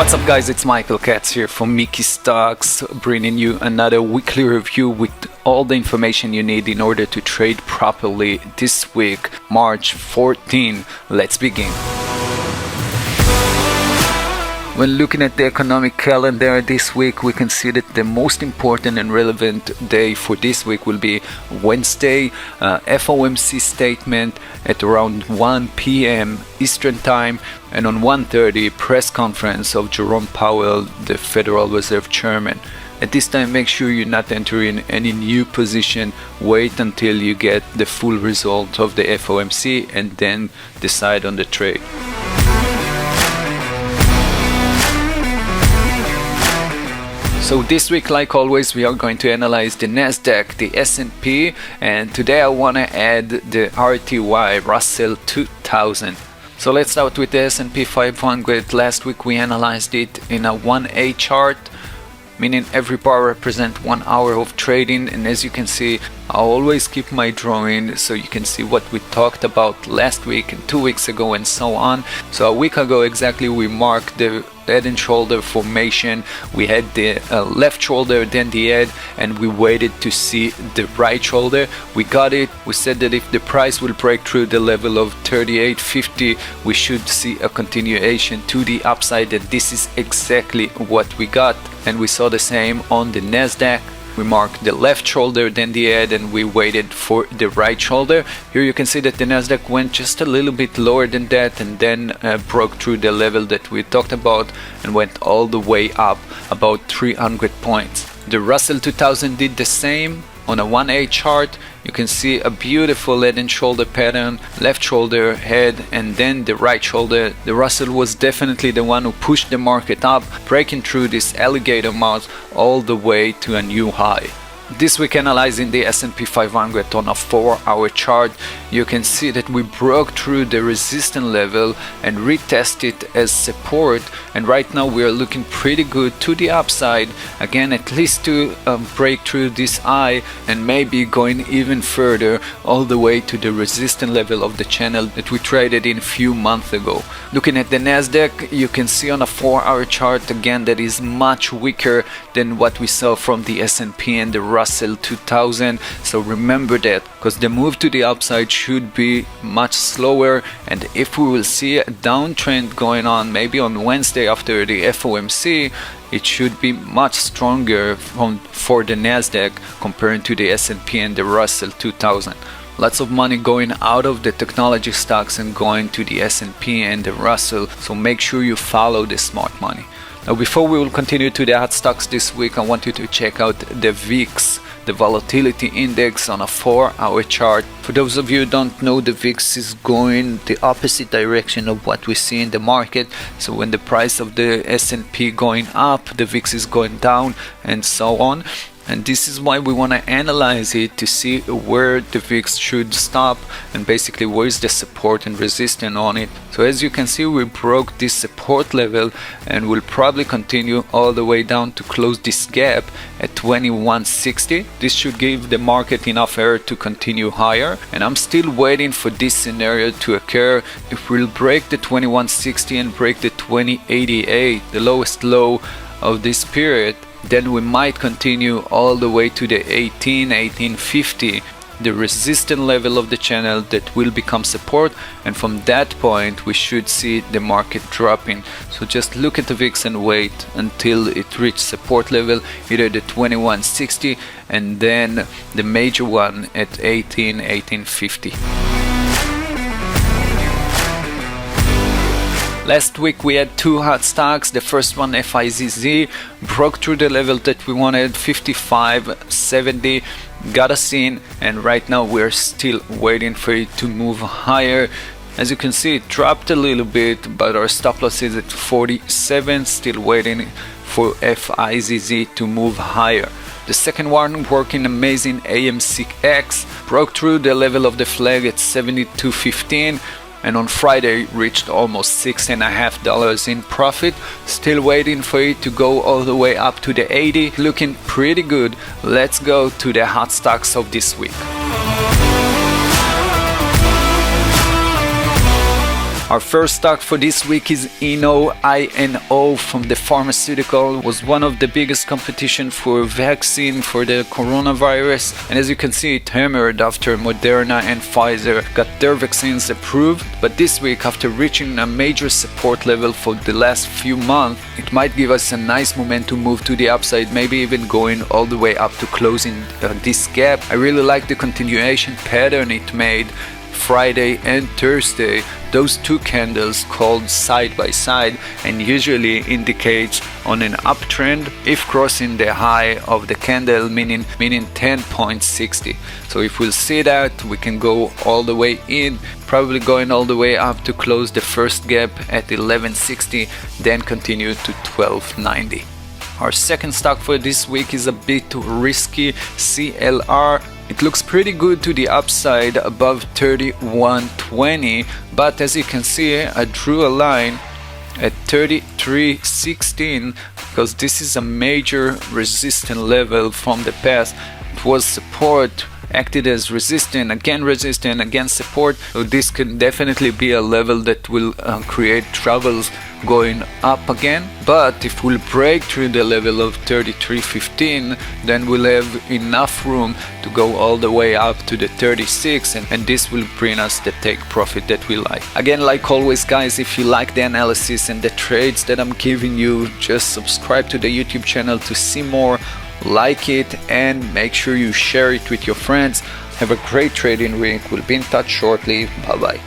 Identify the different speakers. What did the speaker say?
Speaker 1: What's up guys, it's Michael Katz here from Mickey Stocks, bringing you another weekly review with all the information you need in order to trade properly this week, March 14. Let's begin. When looking at the economic calendar this week, we can see that the most important and relevant day for this week will be Wednesday, FOMC statement at around 1 p.m. Eastern Time, and on 1:30 press conference of Jerome Powell, the Federal Reserve Chairman. At this time, make sure you're not entering any new position. Wait until you get the full result of the FOMC and then decide on the trade. So this week, like always, we are going to analyze the Nasdaq, the S&P, and today I want to add the RTY, Russell 2000. So let's start with the S&P 500. Last week we analyzed it in a 1A chart, meaning every bar represents 1 hour of trading, and as you can see, I always keep my drawing so you can see what we talked about last week and 2 weeks ago and so on. So a week ago exactly, we marked the head and shoulder formation. We had the left shoulder, then the head, and we waited to see the right shoulder. We got it. We said that if the price will break through the level of 38.50, we should see a continuation to the upside, and this is exactly what we got. And we saw the same on the Nasdaq. We marked the left shoulder, then the head, and we waited for the right shoulder. Here you can see that the Nasdaq went just a little bit lower than that and then broke through the level that we talked about and went all the way up about 300 points. The Russell 2000 did the same. On a 1A chart, you can see a beautiful head and shoulder pattern, left shoulder, head, and then the right shoulder. The Russell was definitely the one who pushed the market up, breaking through this alligator mouth all the way to a new high. This week, analyzing the S&P 500 on a 4-hour chart, you can see that we broke through the resistance level and retested as support, and right now we are looking pretty good to the upside, again at least to break through this high and maybe going even further all the way to the resistance level of the channel that we traded in a few months ago. Looking at the Nasdaq, you can see on a 4-hour chart again that is much weaker than what we saw from the S&P and the Russell 2000, so remember that, because the move to the upside should be much slower, and if we will see a downtrend going on maybe on Wednesday after the FOMC, it should be much stronger for the Nasdaq compared to the S&P and the Russell 2000. Lots of money going out of the technology stocks and going to the S&P and the Russell, so make sure you follow the smart money. Now, before we will continue to the hot stocks this week, I want you to check out the VIX, the volatility index on a 4-hour chart. For those of you who don't know, the VIX is going the opposite direction of what we see in the market. So when the price of the S&P going up, the VIX is going down and so on. And this is why we want to analyze it to see where the VIX should stop and basically where is the support and resistance on it. So as you can see, we broke this support level and will probably continue all the way down to close this gap at 2160. This should give the market enough air to continue higher, and I'm still waiting for this scenario to occur. If we'll break the 2160 and break the 2088, the lowest low of this period, then we might continue all the way to the 1850, the resistance level of the channel that will become support, and from that point we should see the market dropping. So just look at the VIX and wait until it reaches support level, either the 2160 and then the major one at 1850. Last week we had two hot stocks. The first one, FIZZ, broke through the level that we wanted, 55.70, got us in, and right now we're still waiting for it to move higher. As you can see, it dropped a little bit, but our stop loss is at 47, still waiting for FIZZ to move higher. The second one, working amazing, AMCX, broke through the level of the flag at 72.15, and on Friday reached almost $6.50 in profit. Still waiting for it to go all the way up to the 80, looking pretty good. Let's go to the hot stocks of this week. Our first stock for this week is INO from the pharmaceutical. It was one of the biggest competition for vaccine for the coronavirus, and as you can see, it hammered after Moderna and Pfizer got their vaccines approved. But this week, after reaching a major support level for the last few months, it might give us a nice momentum move to the upside, maybe even going all the way up to closing this gap. I really like the continuation pattern it made Friday and Thursday. Those two candles called side by side and usually indicates on an uptrend if crossing the high of the candle, meaning 10.60. So if we'll see that, we can go all the way in, probably going all the way up to close the first gap at 11.60, then continue to 12.90. Our second stock for this week is a bit risky, CLR. It looks pretty good to the upside above 31.20, but as you can see, I drew a line at 33.16 because this is a major resistance level from the past. It was support, acted as resistance, again support. So this can definitely be a level that will create troubles going up again. But if we'll break through the level of 33.15, then we'll have enough room to go all the way up to the 36, and this will bring us the take profit that we like. Again, like always guys, if you like the analysis and the trades that I'm giving you, just subscribe to the YouTube channel to see more, like it, and make sure you share it with your friends. Have a great trading week. We'll be in touch shortly. Bye bye.